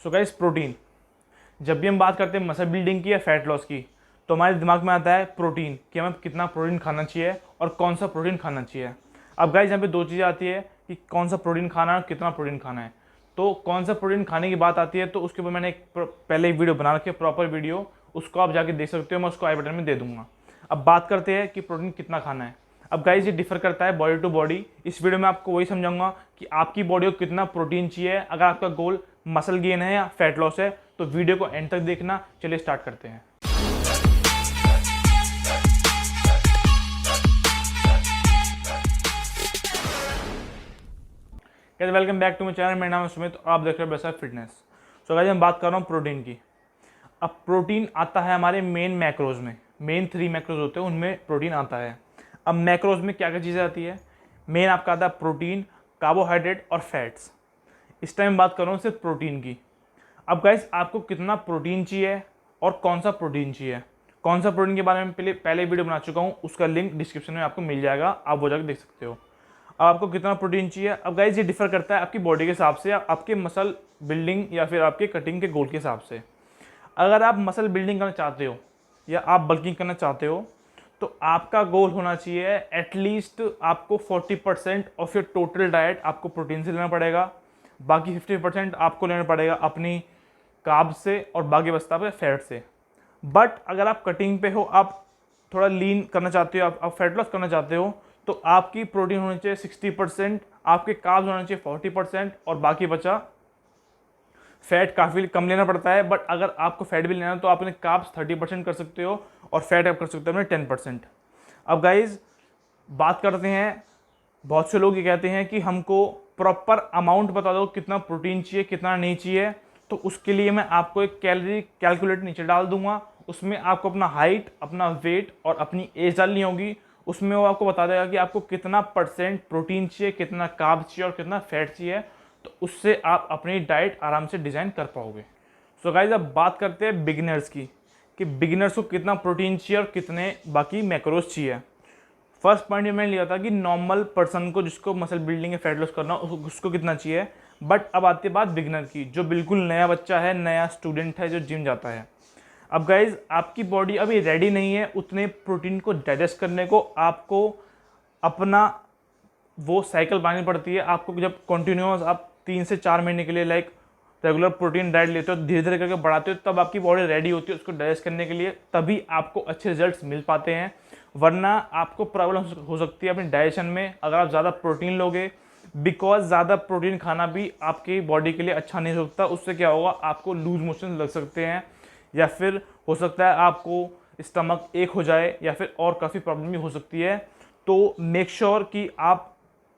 So guys, protein, जब भी हम बात करते हैं मसल बिल्डिंग की या फैट लॉस की, तो हमारे दिमाग में आता है प्रोटीन, कि हमें कितना प्रोटीन खाना चाहिए और कौन सा प्रोटीन खाना चाहिए। अब गाइस, यहाँ पे दो चीज़ें आती है कि कौन सा प्रोटीन खाना है और कितना प्रोटीन खाना है। तो कौन सा प्रोटीन खाने की बात आती है तो उसके ऊपर मैंने पहले एक वीडियो बना रखी है, प्रॉपर वीडियो, उसको आप जाके देख सकते हो, मैं उसको आई बटन में दे दूंगा। अब बात करते हैं कि प्रोटीन कितना खाना है। अब गाइस, ये डिफर करता है बॉडी टू बॉडी। इस वीडियो में आपको वही समझाऊंगा कि आपकी बॉडी को कितना प्रोटीन चाहिए। अगर आपका गोल मसल गेन है या फैट लॉस है तो वीडियो को एंड तक देखना। चलिए स्टार्ट करते हैं। Guys, welcome back to my channel. मेरा नाम है सुमित और आप देख रहे हैं बेस्ट फिटनेस। सो गाइस, मैं बात कर रहा हूँ प्रोटीन की। अब प्रोटीन आता है हमारे मेन मैक्रोज में, मेन 3 मैक्रोज होते हैं, उनमें प्रोटीन आता है। अब मैक्रोज में क्या क्या चीज़ें आती है? मेन आपका आता है प्रोटीन, कार्बोहाइड्रेट और फैट्स। इस टाइम बात कर रहा हूँ सिर्फ प्रोटीन की। अब गाइस, आपको कितना प्रोटीन चाहिए और कौन सा प्रोटीन चाहिए, कौन सा प्रोटीन के बारे में पहले वीडियो बना चुका हूँ, उसका लिंक डिस्क्रिप्शन में आपको मिल जाएगा, आप वो जाकर देख सकते हो। अब आपको कितना प्रोटीन चाहिए। अब गाइस, ये डिफर करता है आपकी बॉडी के हिसाब से, आपके मसल बिल्डिंग या फिर आपके कटिंग के गोल के हिसाब से। अगर आप मसल बिल्डिंग करना चाहते हो या आप बल्किंग करना चाहते हो तो आपका गोल होना चाहिए एटलीस्ट आपको 40% ऑफ योर टोटल डाइट आपको प्रोटीन से लेना पड़ेगा, बाकी 50% आपको लेना पड़ेगा अपनी कार्ब से और बाकी बचता है फैट से। बट अगर आप कटिंग पे हो, आप थोड़ा लीन करना चाहते हो, आप फैट लॉस करना चाहते हो, तो आपकी प्रोटीन होनी चाहिए 60%, आपके कार्ब्स होना चाहिए 40% और बाकी बचा फैट काफ़ी कम लेना पड़ता है। बट अगर आपको फैट भी लेना है तो आप अपने कार्ब्स 30% कर सकते हो और फैट आप कर सकते हो अपने 10%। अब गाइज, बात करते हैं, बहुत से लोग ये कहते हैं कि हमको प्रॉपर अमाउंट बता दो कितना प्रोटीन चाहिए कितना नहीं चाहिए। तो उसके लिए मैं आपको एक कैलोरी कैलकुलेटर नीचे डाल दूंगा, उसमें आपको अपना हाइट, अपना वेट और अपनी एज डालनी होगी। उसमें वो आपको बता देगा कि आपको कितना परसेंट प्रोटीन चाहिए, कितना कार्ब चाहिए और कितना फैट चाहिए। तो उससे आप अपनी डाइट आराम से डिज़ाइन कर पाओगे। सो गाइज, अब बात करते हैं बिगिनर्स की, कि बिगिनर्स को कितना प्रोटीन चाहिए और कितने बाकी मैक्रोज चाहिए। फर्स्ट पॉइंट मैंने लिया था कि नॉर्मल पर्सन को, जिसको मसल बिल्डिंग या फैट लॉस करना उसको कितना चाहिए। बट अब आती है बात बिगिनर की, जो बिल्कुल नया बच्चा है, नया स्टूडेंट है, जो जिम जाता है। अब गाइज, आपकी बॉडी अभी रेडी नहीं है उतने प्रोटीन को डाइजेस्ट करने को। आपको अपना वो साइकिल बनानी पड़ती है। आपको जब कंटिन्यूस आप 3 से 4 महीने के लिए लाइक रेगुलर प्रोटीन डाइट लेते हो, धीरे धीरे करके बढ़ाते हो, तब आपकी बॉडी रेडी होती है उसको डाइजेस्ट करने के लिए, तभी आपको अच्छे रिजल्ट्स मिल पाते हैं। वरना आपको प्रॉब्लम हो सकती है अपनी डाइजेशन में अगर आप ज़्यादा प्रोटीन लोगे, बिकॉज ज़्यादा प्रोटीन खाना भी आपकी बॉडी के लिए अच्छा नहीं हो सकता। उससे क्या होगा, आपको लूज मोशन लग सकते हैं या फिर हो सकता है आपको स्टमक एक हो जाए या फिर और काफ़ी प्रॉब्लम भी हो सकती है। तो मेक श्योर कि आप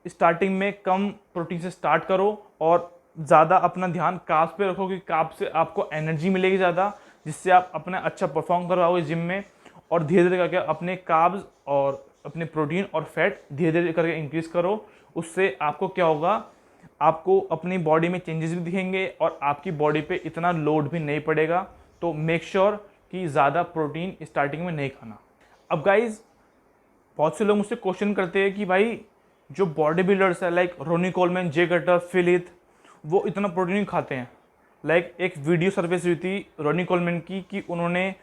स्टार्टिंग में कम प्रोटीन से स्टार्ट करो और ज़्यादा अपना ध्यान कार्ब्स पे रखो, कि कार्ब्स से आपको एनर्जी मिलेगी ज़्यादा, जिससे आप अपना अच्छा परफॉर्म कर पाओगे जिम में। और धीरे धीरे करके अपने कार्ब्स और अपने प्रोटीन और फैट धीरे धीरे करके इंक्रीज करो। उससे आपको क्या होगा, आपको अपनी बॉडी में चेंजेस भी दिखेंगे और आपकी बॉडी पे इतना लोड भी नहीं पड़ेगा। तो मेक श्योर कि ज़्यादा प्रोटीन स्टार्टिंग में नहीं खाना। अब गाइज, बहुत से लोग मुझसे क्वेश्चन करते हैं कि भाई जो बॉडी बिल्डर्स है लाइक रोनी कोलमैन, जे कटर, फिल हीथ, वो इतना प्रोटीन खाते हैं। लाइक एक वीडियो सर्विस हुई थी रोनी कोलमैन की कि उन्होंने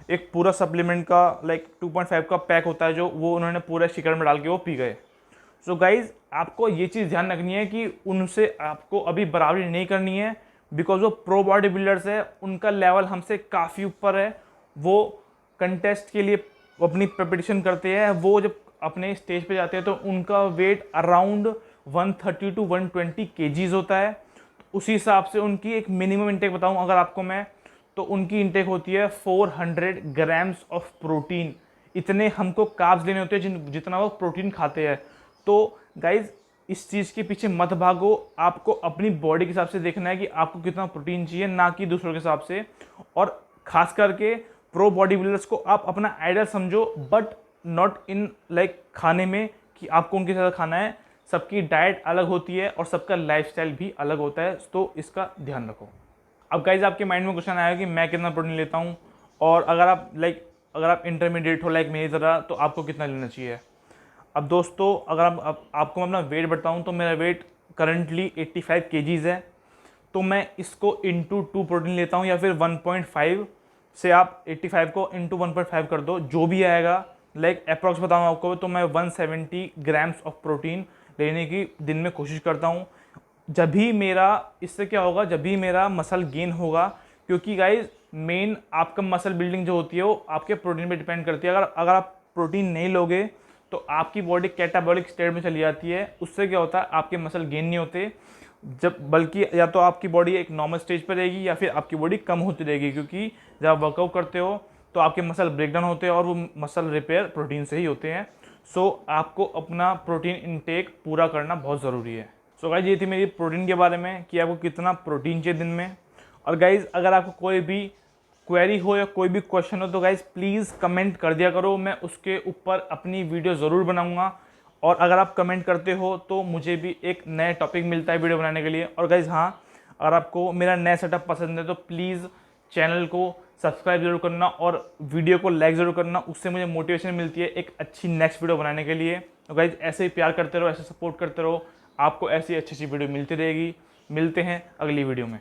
एक पूरा सप्लीमेंट का लाइक 2.5 का पैक होता है, जो वो उन्होंने पूरा शिकर में डाल के वो पी गए। सो गाइज, आपको ये चीज़ ध्यान रखनी है कि उनसे आपको अभी बराबरी नहीं करनी है, बिकॉज वो प्रो बॉडी बिल्डर्स है, उनका लेवल हमसे काफ़ी ऊपर है। वो कंटेस्ट के लिए अपनी प्रिपरेशन करते हैं। वो जब अपने स्टेज पे जाते हैं तो उनका वेट अराउंड 130 टू 120 केजीज होता है। तो उसी हिसाब से उनकी एक मिनिमम इंटेक बताऊं अगर आपको मैं, तो उनकी इंटेक होती है 400 ग्राम्स ऑफ प्रोटीन। इतने हमको कार्ब्स लेने होते हैं जितना वो प्रोटीन खाते हैं। तो गाइज, इस चीज़ के पीछे मत भागो, आपको अपनी बॉडी के हिसाब से देखना है कि आपको कितना प्रोटीन चाहिए, ना कि दूसरों के हिसाब से। और खास करके प्रो बॉडी बिल्डर्स को आप अपना आइडल समझो, बट नॉट इन लाइक खाने में कि आपको उनके साथ खाना है। सबकी डाइट अलग होती है और सबका लाइफस्टाइल भी अलग होता है, तो इसका ध्यान रखो। अब गाइज, आपके माइंड में क्वेश्चन आएगा कि मैं कितना प्रोटीन लेता हूँ, और अगर आप इंटरमीडिएट हो लाइक मेरी तरह, तो आपको कितना लेना चाहिए। अब दोस्तों, अगर आपको मैं अपना वेट बताऊँ तो मेरा वेट करंटली 85 केजीज़ है। तो मैं इसको इंटू 2 प्रोटीन लेता हूँ, या फिर 1.5 से आप 85 को इंटू 1.5 कर दो, जो भी आएगा। लाइक अप्रॉक्स बताऊँ आपको, तो मैं 170 ग्राम्स ऑफ प्रोटीन लेने की दिन में कोशिश करता हूँ। जब भी मेरा, इससे क्या होगा, जब भी मेरा मसल गेन होगा, क्योंकि गाइज मेन आपका मसल बिल्डिंग जो होती है वो आपके प्रोटीन पे डिपेंड करती है। अगर अगर आप प्रोटीन नहीं लोगे तो आपकी बॉडी कैटाबॉलिक स्टेट में चली जाती है। उससे क्या होता है, आपके मसल गेन नहीं होते, जब बल्कि या तो आपकी बॉडी एक नॉर्मल स्टेज पर रहेगी या फिर आपकी बॉडी कम होती रहेगी, क्योंकि जब आप वर्कआउट करते हो तो आपके मसल ब्रेकडाउन होते हैं और वो मसल रिपेयर प्रोटीन से ही होते हैं। सो आपको अपना प्रोटीन इनटेक पूरा करना बहुत ज़रूरी है। सो गाइज ये थी मेरी प्रोटीन के बारे में कि आपको कितना प्रोटीन चाहिए दिन में। और गाइज अगर आपको कोई भी क्वेरी हो या कोई भी क्वेश्चन हो तो गाइज प्लीज़ कमेंट कर दिया करो, मैं उसके ऊपर अपनी वीडियो ज़रूर बनाऊंगा। और अगर आप कमेंट करते हो तो मुझे भी एक नया टॉपिक मिलता है वीडियो बनाने के लिए। और गाइज हाँ, अगर आपको मेरा नया सेटअप पसंद है तो प्लीज़ चैनल को सब्सक्राइब जरूर करना और वीडियो को लाइक ज़रूर करना, उससे मुझे मोटिवेशन मिलती है एक अच्छी नेक्स्ट वीडियो बनाने के लिए। तो गाइज ऐसे ही प्यार करते रहो, ऐसे सपोर्ट करते रहो, आपको ऐसी अच्छी अच्छी वीडियो मिलती रहेगी। मिलते हैं अगली वीडियो में।